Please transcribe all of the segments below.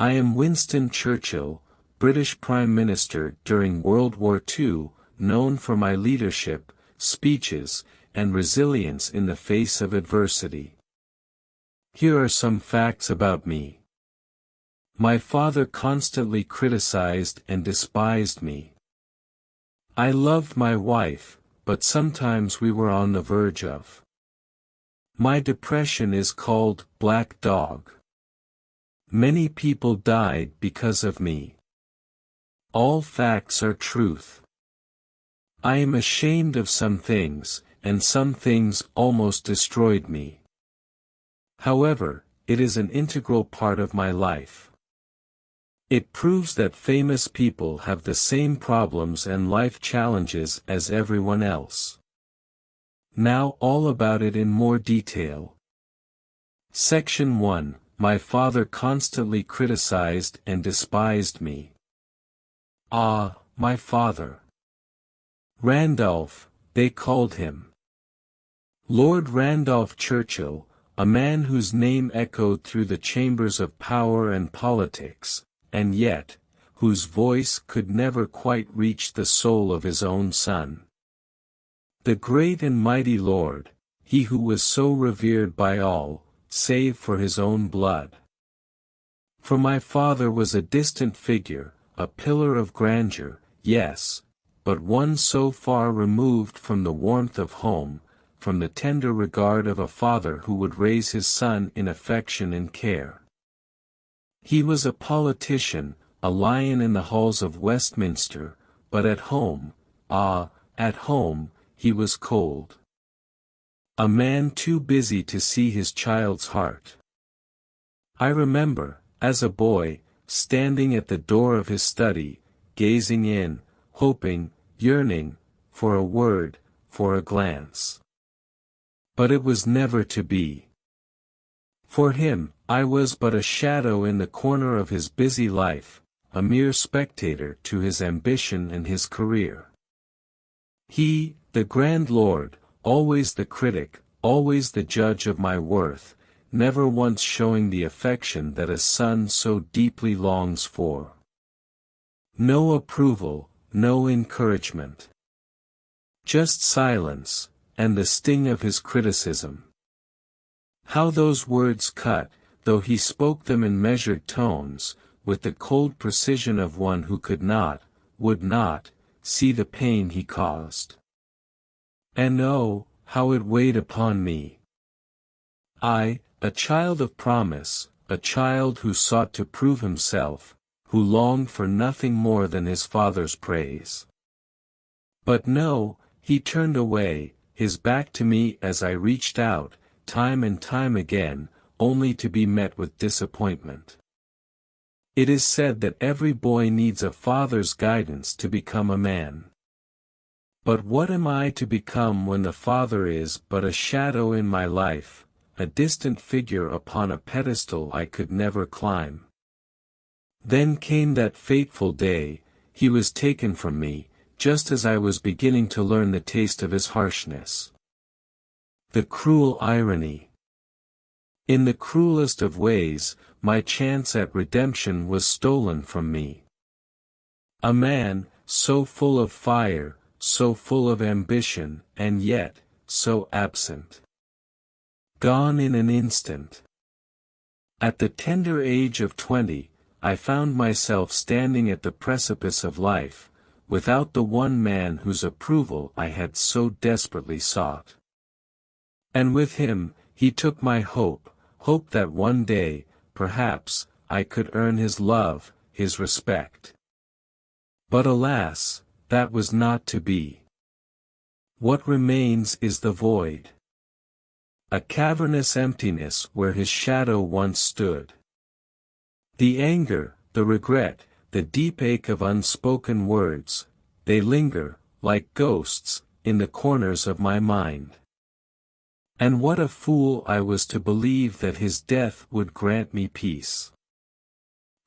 I am Winston Churchill, British Prime Minister during World War II, known for my leadership, speeches, and resilience in the face of adversity. Here are some facts about me. My father constantly criticized and despised me. I loved my wife, but sometimes we were on the verge of. My depression is called Black Dog. Many people died because of me. All facts are truth. I am ashamed of some things, and some things almost destroyed me. However, it is an integral part of my life. It proves that famous people have the same problems and life challenges as everyone else. Now all about it in more detail. Section 1. My father constantly criticized and despised me. Ah, my father. Randolph, they called him. Lord Randolph Churchill, a man whose name echoed through the chambers of power and politics, and yet, whose voice could never quite reach the soul of his own son. The great and mighty Lord, he who was so revered by all, save for his own blood. For my father was a distant figure, a pillar of grandeur, yes, but one so far removed from the warmth of home, from the tender regard of a father who would raise his son in affection and care. He was a politician, a lion in the halls of Westminster, but at home, at home, he was cold. A man too busy to see his child's heart. I remember, as a boy, standing at the door of his study, gazing in, hoping, yearning, for a word, for a glance. But it was never to be. For him, I was but a shadow in the corner of his busy life, a mere spectator to his ambition and his career. He, the grand lord, always the critic, always the judge of my worth, never once showing the affection that a son so deeply longs for. No approval, no encouragement. Just silence, and the sting of his criticism. How those words cut, though he spoke them in measured tones, with the cold precision of one who could not, would not, see the pain he caused. And oh, how it weighed upon me. I, a child of promise, a child who sought to prove himself, who longed for nothing more than his father's praise. But no, he turned away, his back to me as I reached out, time and time again, only to be met with disappointment. It is said that every boy needs a father's guidance to become a man. But what am I to become when the father is but a shadow in my life, a distant figure upon a pedestal I could never climb? Then came that fateful day, he was taken from me, just as I was beginning to learn the taste of his harshness. The cruel irony. In the cruelest of ways, my chance at redemption was stolen from me. A man, so full of fire, so full of ambition, and yet, so absent. Gone in an instant. At the tender age of 20, I found myself standing at the precipice of life, without the one man whose approval I had so desperately sought. And with him, he took my hope that one day, perhaps, I could earn his love, his respect. But alas, that was not to be. What remains is the void. A cavernous emptiness where his shadow once stood. The anger, the regret, the deep ache of unspoken words, they linger, like ghosts, in the corners of my mind. And what a fool I was to believe that his death would grant me peace.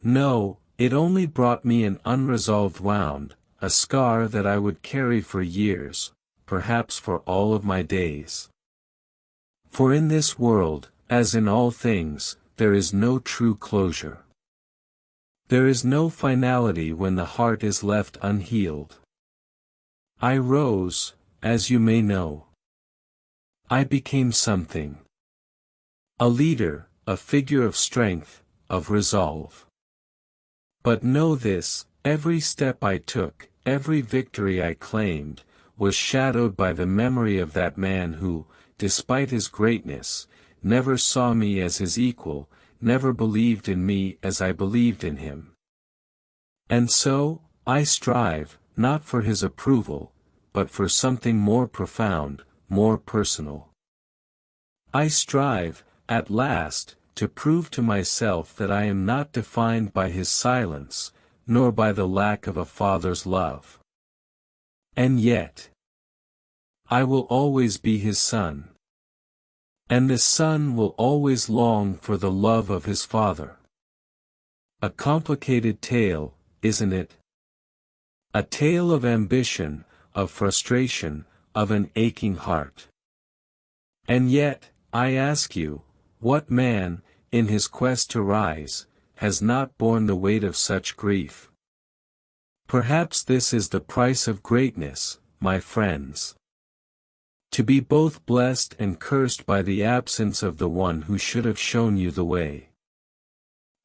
No, it only brought me an unresolved wound, a scar that I would carry for years, perhaps for all of my days. For in this world, as in all things, there is no true closure. There is no finality when the heart is left unhealed. I rose, as you may know. I became something. A leader, a figure of strength, of resolve. But know this, every step I took, every victory I claimed, was shadowed by the memory of that man who, despite his greatness, never saw me as his equal, never believed in me as I believed in him. And so, I strive, not for his approval, but for something more profound, more personal. I strive, at last, to prove to myself that I am not defined by his silence, nor by the lack of a father's love. And yet, I will always be his son. And the son will always long for the love of his father. A complicated tale, isn't it? A tale of ambition, of frustration, of an aching heart. And yet, I ask you, what man, in his quest to rise, has not borne the weight of such grief? Perhaps this is the price of greatness, my friends. To be both blessed and cursed by the absence of the one who should have shown you the way.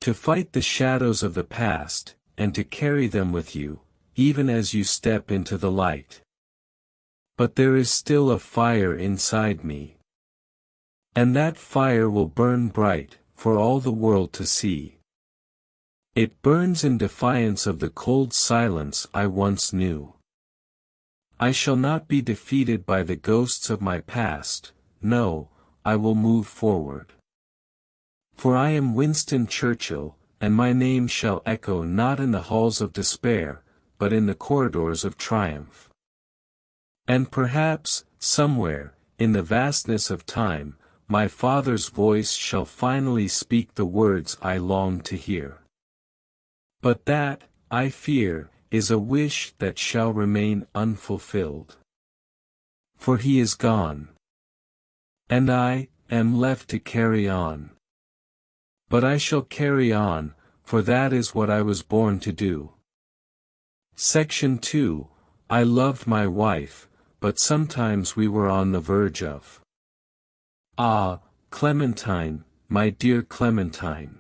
To fight the shadows of the past, and to carry them with you, even as you step into the light. But there is still a fire inside me. And that fire will burn bright, for all the world to see. It burns in defiance of the cold silence I once knew. I shall not be defeated by the ghosts of my past, no, I will move forward. For I am Winston Churchill, and my name shall echo not in the halls of despair, but in the corridors of triumph. And perhaps, somewhere, in the vastness of time, my father's voice shall finally speak the words I long to hear. But that, I fear, is a wish that shall remain unfulfilled. For he is gone. And I am left to carry on. But I shall carry on, for that is what I was born to do. Section 2, I loved my wife, but sometimes we were on the verge of. Ah, Clementine, my dear Clementine.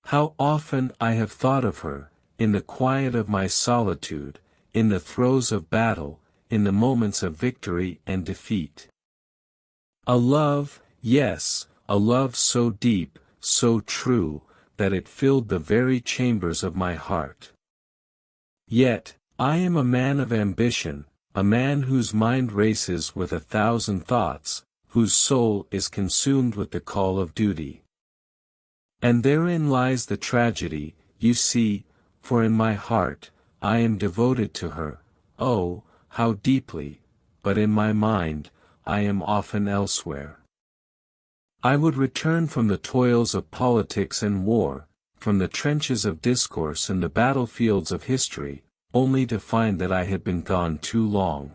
How often I have thought of her, in the quiet of my solitude, in the throes of battle, in the moments of victory and defeat. A love, yes, a love so deep, so true, that it filled the very chambers of my heart. Yet, I am a man of ambition, a man whose mind races with 1,000 thoughts, whose soul is consumed with the call of duty. And therein lies the tragedy, you see, for in my heart, I am devoted to her, oh, how deeply, but in my mind, I am often elsewhere. I would return from the toils of politics and war, from the trenches of discourse and the battlefields of history, only to find that I had been gone too long.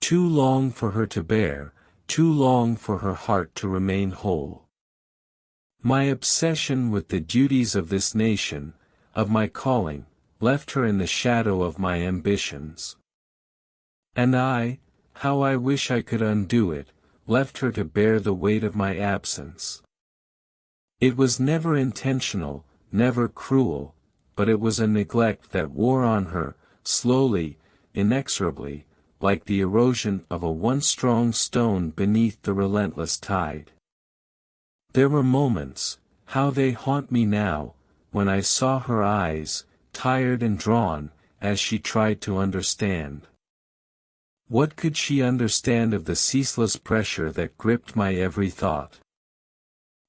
Too long for her to bear, too long for her heart to remain whole. My obsession with the duties of this nation, of my calling, left her in the shadow of my ambitions. And I, how I wish I could undo it, left her to bear the weight of my absence. It was never intentional, never cruel, but it was a neglect that wore on her, slowly, inexorably, like the erosion of a once strong stone beneath the relentless tide. There were moments, how they haunt me now, when I saw her eyes, tired and drawn, as she tried to understand. What could she understand of the ceaseless pressure that gripped my every thought?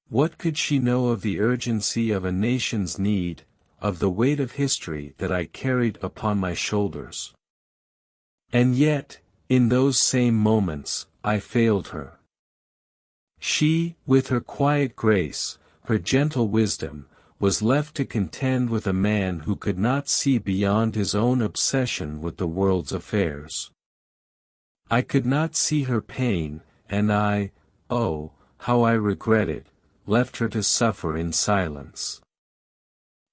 What could she know of the urgency of a nation's need, of the weight of history that I carried upon my shoulders? And yet, in those same moments, I failed her. She, with her quiet grace, her gentle wisdom, was left to contend with a man who could not see beyond his own obsession with the world's affairs. I could not see her pain, and I, oh, how I regret it, left her to suffer in silence.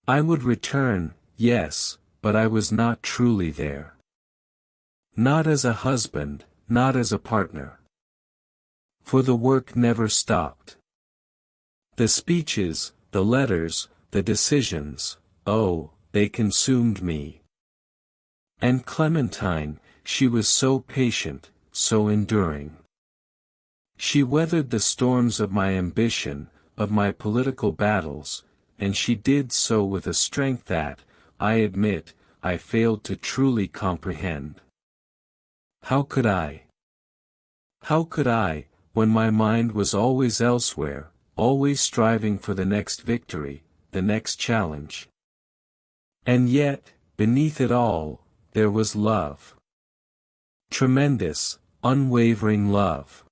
I would return, yes, but I was not truly there. Not as a husband, not as a partner. For the work never stopped. The speeches, the letters, the decisions, oh, they consumed me. And Clementine, she was so patient, so enduring. She weathered the storms of my ambition, of my political battles, and she did so with a strength that, I admit, I failed to truly comprehend. How could I? How could I, when my mind was always elsewhere, always striving for the next victory, the next challenge? And yet, beneath it all, there was love. Tremendous, unwavering love.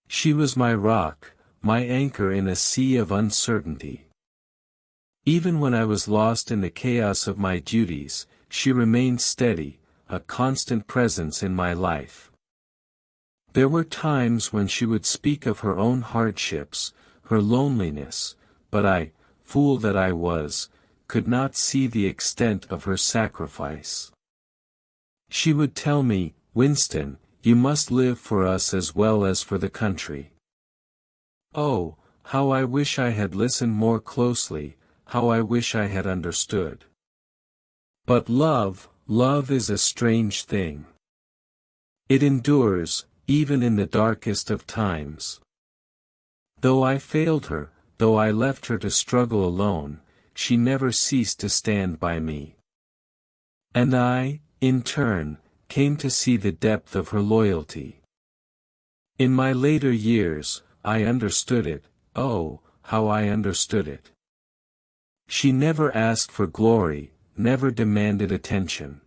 She was my rock, my anchor in a sea of uncertainty. Even when I was lost in the chaos of my duties, she remained steady, a constant presence in my life. There were times when she would speak of her own hardships, her loneliness, but I, fool that I was, could not see the extent of her sacrifice. She would tell me, Winston, you must live for us as well as for the country. Oh, how I wish I had listened more closely, how I wish I had understood. But love is a strange thing. It endures, even in the darkest of times. Though I failed her, though I left her to struggle alone, she never ceased to stand by me. And I, in turn, came to see the depth of her loyalty. In my later years, I understood it, oh, how I understood it. She never asked for glory, never demanded attention.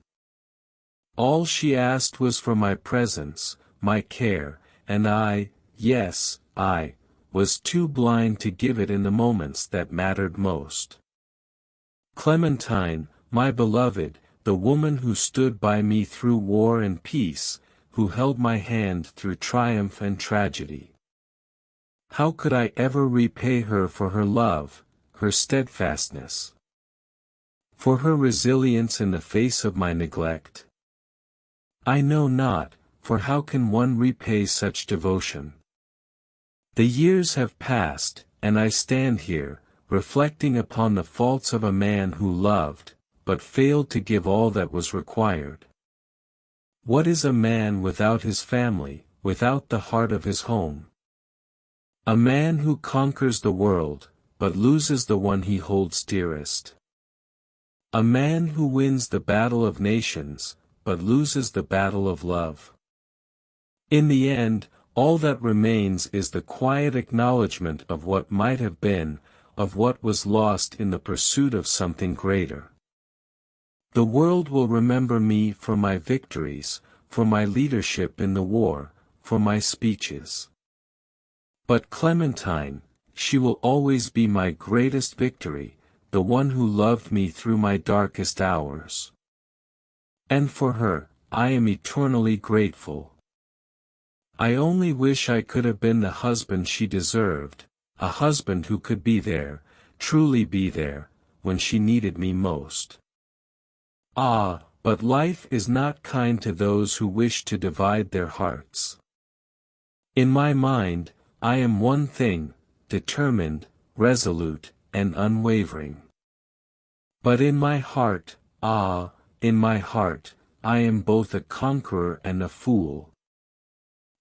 All she asked was for my presence, my care, and I, yes, I, was too blind to give it in the moments that mattered most. Clementine, my beloved, the woman who stood by me through war and peace, who held my hand through triumph and tragedy. How could I ever repay her for her love, her steadfastness? For her resilience in the face of my neglect? I know not, for how can one repay such devotion? The years have passed, and I stand here, reflecting upon the faults of a man who loved, but failed to give all that was required. What is a man without his family, without the heart of his home? A man who conquers the world, but loses the one he holds dearest. A man who wins the battle of nations, but loses the battle of love. In the end, all that remains is the quiet acknowledgement of what might have been, of what was lost in the pursuit of something greater. The world will remember me for my victories, for my leadership in the war, for my speeches. But Clementine, she will always be my greatest victory, the one who loved me through my darkest hours. And for her, I am eternally grateful. I only wish I could have been the husband she deserved, a husband who could be there, truly be there, when she needed me most. Ah, but life is not kind to those who wish to divide their hearts. In my mind, I am one thing, determined, resolute, and unwavering. But in my heart, ah, in my heart, I am both a conqueror and a fool.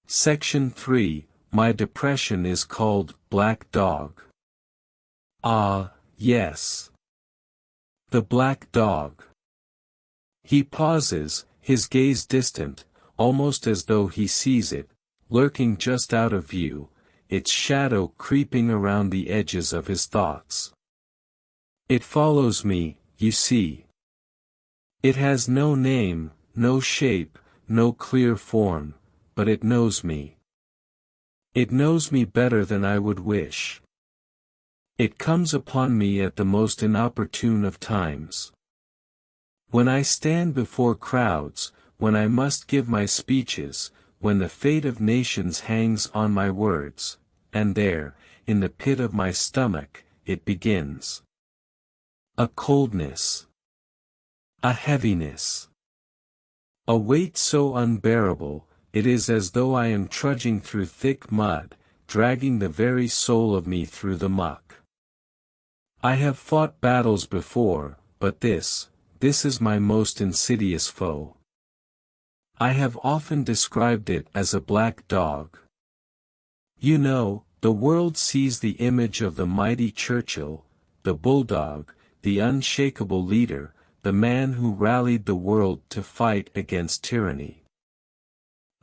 Section 3, my depression is called Black Dog. Ah, yes. The black dog. He pauses, his gaze distant, almost as though he sees it, lurking just out of view, its shadow creeping around the edges of his thoughts. It follows me, you see. It has no name, no shape, no clear form, but it knows me. It knows me better than I would wish. It comes upon me at the most inopportune of times. When I stand before crowds, when I must give my speeches, when the fate of nations hangs on my words, and there, in the pit of my stomach, it begins. A coldness. A heaviness. A weight so unbearable, it is as though I am trudging through thick mud, dragging the very soul of me through the muck. I have fought battles before, but this is my most insidious foe. I have often described it as a black dog. You know, the world sees the image of the mighty Churchill, the bulldog, the unshakable leader, the man who rallied the world to fight against tyranny.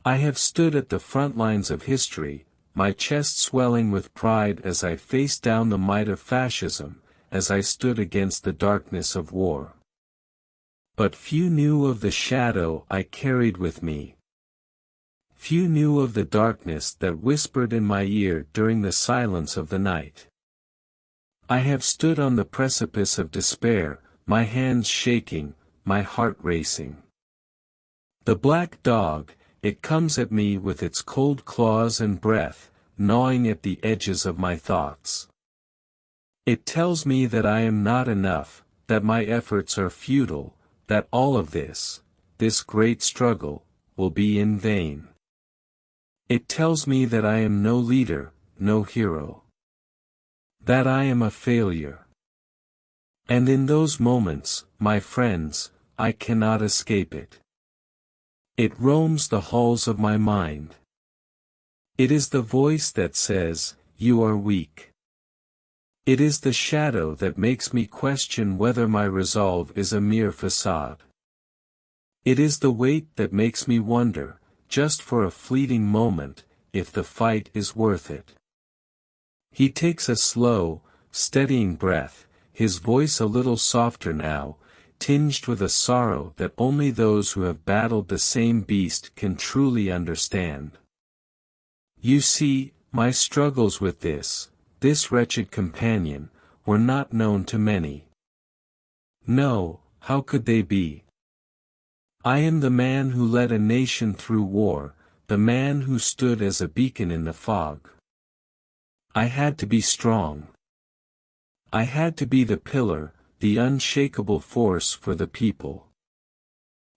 I have stood at the front lines of history, my chest swelling with pride as I faced down the might of fascism, as I stood against the darkness of war. But few knew of the shadow I carried with me. Few knew of the darkness that whispered in my ear during the silence of the night. I have stood on the precipice of despair, my hands shaking, my heart racing. The black dog, it comes at me with its cold claws and breath, gnawing at the edges of my thoughts. It tells me that I am not enough, that my efforts are futile, that all of this great struggle, will be in vain. It tells me that I am no leader, no hero. That I am a failure. And in those moments, my friends, I cannot escape it. It roams the halls of my mind. It is the voice that says, "You are weak." It is the shadow that makes me question whether my resolve is a mere facade. It is the weight that makes me wonder, just for a fleeting moment, if the fight is worth it. He takes a slow, steadying breath, his voice a little softer now, tinged with a sorrow that only those who have battled the same beast can truly understand. You see, my struggles with this wretched companion, were not known to many. No, how could they be? I am the man who led a nation through war, the man who stood as a beacon in the fog. I had to be strong. I had to be the pillar, the unshakable force for the people.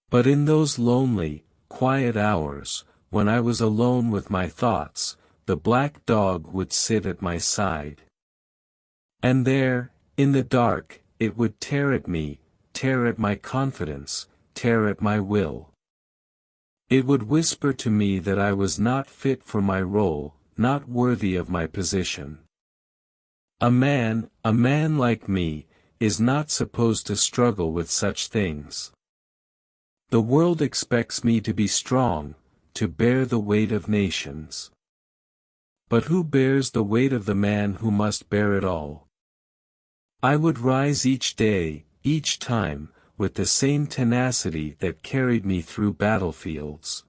But in those lonely, quiet hours, when I was alone with my thoughts, the black dog would sit at my side. And there, in the dark, it would tear at me, tear at my confidence, tear at my will. It would whisper to me that I was not fit for my role, not worthy of my position. A man like me, is not supposed to struggle with such things. The world expects me to be strong, to bear the weight of nations. But who bears the weight of the man who must bear it all? I would rise each day, each time, with the same tenacity that carried me through battlefields.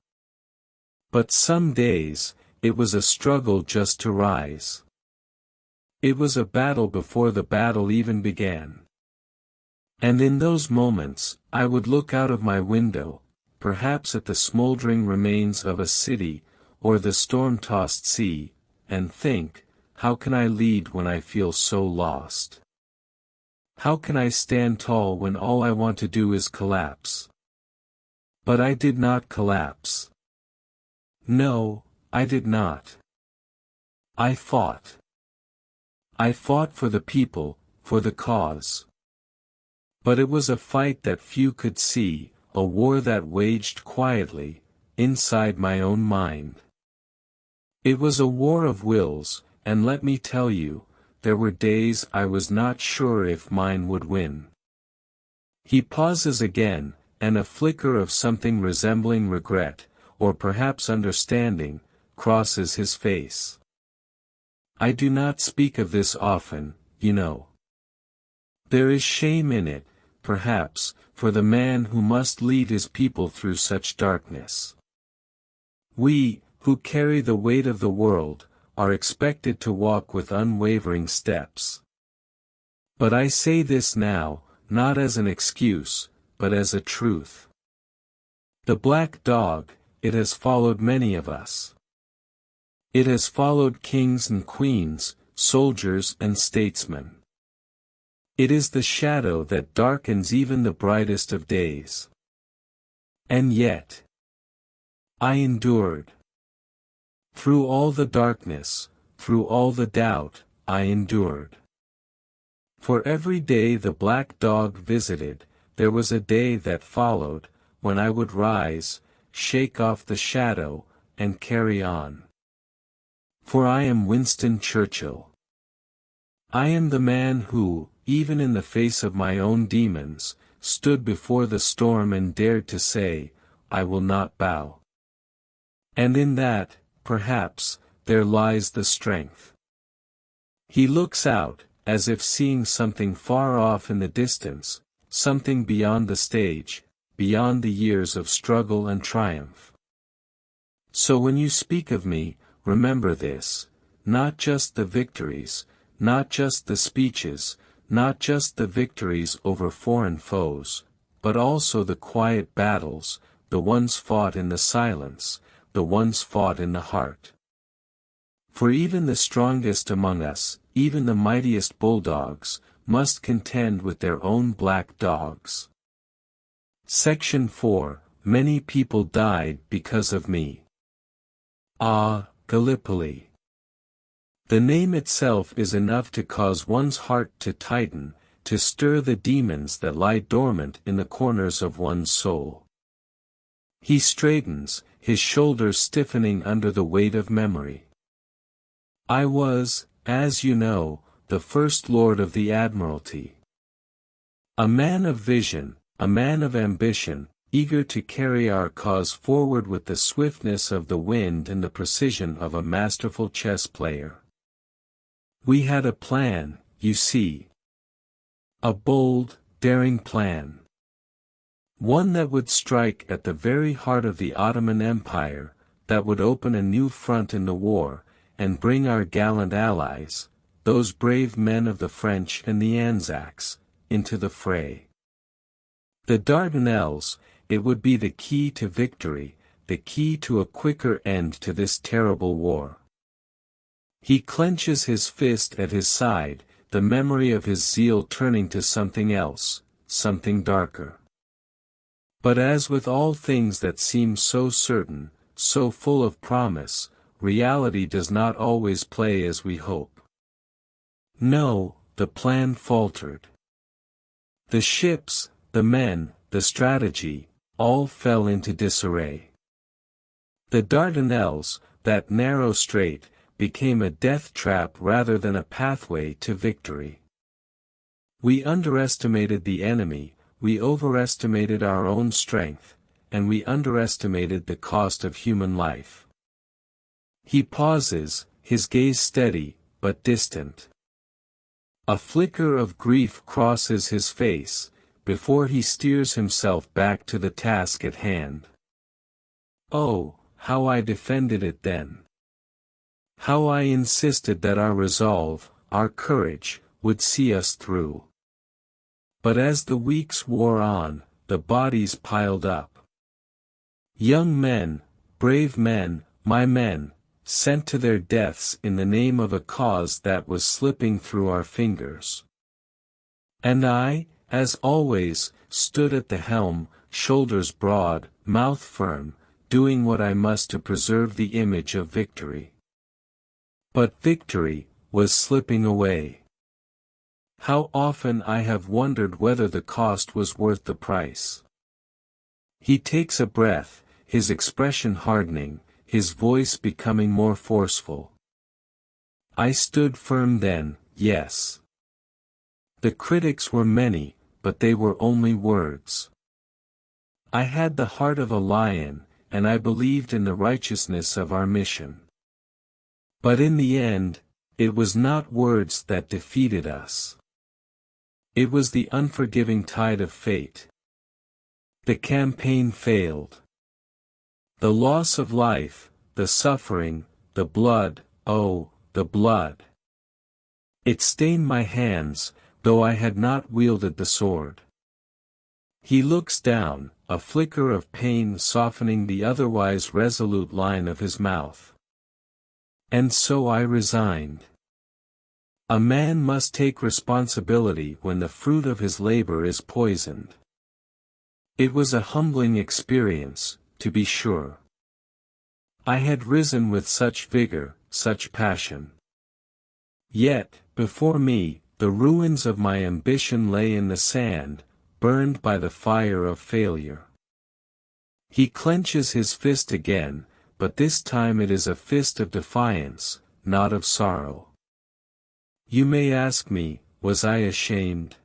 But some days, it was a struggle just to rise. It was a battle before the battle even began. And in those moments, I would look out of my window, perhaps at the smoldering remains of a city, or the storm-tossed sea, and think, how can I lead when I feel so lost? How can I stand tall when all I want to do is collapse? But I did not collapse. No, I did not. I fought. I fought for the people, for the cause. But it was a fight that few could see, a war that waged quietly, inside my own mind. It was a war of wills, and let me tell you, there were days I was not sure if mine would win. He pauses again, and a flicker of something resembling regret, or perhaps understanding, crosses his face. I do not speak of this often, you know. There is shame in it, perhaps, for the man who must lead his people through such darkness. We, who carry the weight of the world, are expected to walk with unwavering steps. But I say this now, not as an excuse, but as a truth. The black dog, it has followed many of us. It has followed kings and queens, soldiers and statesmen. It is the shadow that darkens even the brightest of days. And yet, I endured. Through all the darkness, through all the doubt, I endured. For every day the black dog visited, there was a day that followed, when I would rise, shake off the shadow, and carry on. For I am Winston Churchill. I am the man who, even in the face of my own demons, stood before the storm and dared to say, I will not bow. And in that, perhaps, there lies the strength. He looks out, as if seeing something far off in the distance, something beyond the stage, beyond the years of struggle and triumph. So when you speak of me, remember this, not just the victories, not just the speeches, not just the victories over foreign foes, but also the quiet battles, the ones fought in the silence, the ones fought in the heart. For even the strongest among us, even the mightiest bulldogs, must contend with their own black dogs. Section 4, Many people died because of me. Ah, Gallipoli. The name itself is enough to cause one's heart to tighten, to stir the demons that lie dormant in the corners of one's soul. He straightens, his shoulders stiffening under the weight of memory. I was, as you know, the First Lord of the Admiralty. A man of vision, a man of ambition, eager to carry our cause forward with the swiftness of the wind and the precision of a masterful chess player. We had a plan, you see. A bold, daring plan. One that would strike at the very heart of the Ottoman Empire, that would open a new front in the war, and bring our gallant allies, those brave men of the French and the Anzacs, into the fray. The Dardanelles, it would be the key to victory, the key to a quicker end to this terrible war. He clenches his fist at his side, the memory of his zeal turning to something else, something darker. But as with all things that seem so certain, so full of promise, reality does not always play as we hope. No, the plan faltered. The ships, the men, the strategy, all fell into disarray. The Dardanelles, that narrow strait, became a death trap rather than a pathway to victory. We underestimated the enemy, we overestimated our own strength, and we underestimated the cost of human life. He pauses, his gaze steady, but distant. A flicker of grief crosses his face, before he steers himself back to the task at hand. Oh, how I defended it then! How I insisted that our resolve, our courage, would see us through. But as the weeks wore on, the bodies piled up. Young men, brave men, my men, sent to their deaths in the name of a cause that was slipping through our fingers. And I, as always, stood at the helm, shoulders broad, mouth firm, doing what I must to preserve the image of victory. But victory was slipping away. How often I have wondered whether the cost was worth the price. He takes a breath, his expression hardening, his voice becoming more forceful. I stood firm then, yes. The critics were many, but they were only words. I had the heart of a lion, and I believed in the righteousness of our mission. But in the end, it was not words that defeated us. It was the unforgiving tide of fate. The campaign failed. The loss of life, the suffering, the blood, oh, the blood. It stained my hands, though I had not wielded the sword. He looks down, a flicker of pain softening the otherwise resolute line of his mouth. And so I resigned. A man must take responsibility when the fruit of his labor is poisoned. It was a humbling experience, to be sure. I had risen with such vigor, such passion. Yet, before me, the ruins of my ambition lay in the sand, burned by the fire of failure. He clenches his fist again, but this time it is a fist of defiance, not of sorrow. You may ask me, was I ashamed?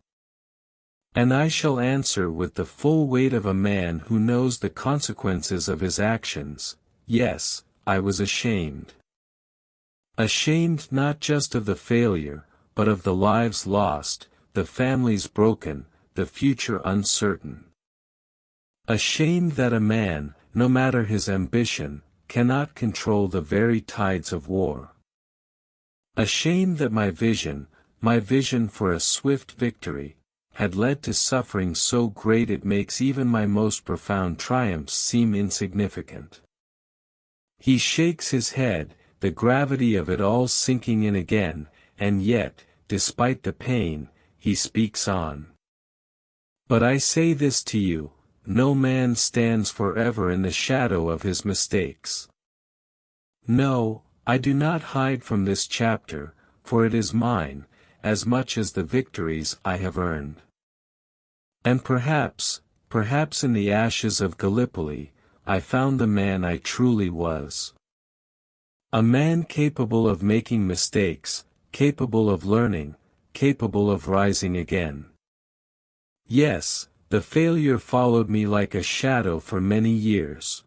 And I shall answer with the full weight of a man who knows the consequences of his actions, yes, I was ashamed. Ashamed not just of the failure, but of the lives lost, the families broken, the future uncertain. Ashamed that a man, no matter his ambition, cannot control the very tides of war. Ashamed that my vision for a swift victory, had led to suffering so great it makes even my most profound triumphs seem insignificant. He shakes his head, the gravity of it all sinking in again, and yet, despite the pain, he speaks on. But I say this to you, no man stands forever in the shadow of his mistakes. No, I do not hide from this chapter, for it is mine, as much as the victories I have earned. And perhaps in the ashes of Gallipoli, I found the man I truly was. A man capable of making mistakes, capable of learning, capable of rising again. Yes, the failure followed me like a shadow for many years.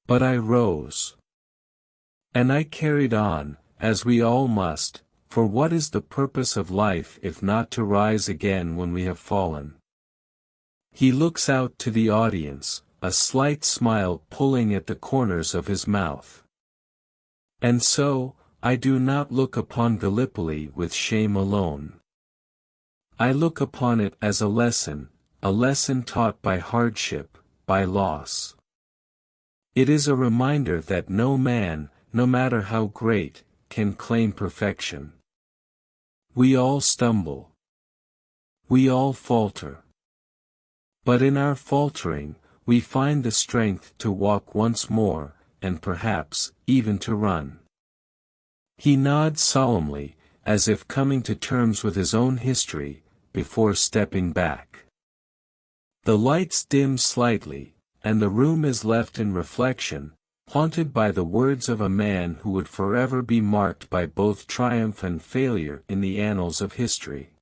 But I rose. And I carried on, as we all must, for what is the purpose of life if not to rise again when we have fallen? He looks out to the audience, a slight smile pulling at the corners of his mouth. And so, I do not look upon Gallipoli with shame alone. I look upon it as a lesson taught by hardship, by loss. It is a reminder that no man, no matter how great, can claim perfection. We all stumble. We all falter. But in our faltering, we find the strength to walk once more, and perhaps, even to run. He nods solemnly, as if coming to terms with his own history, before stepping back. The lights dim slightly, and the room is left in reflection, haunted by the words of a man who would forever be marked by both triumph and failure in the annals of history.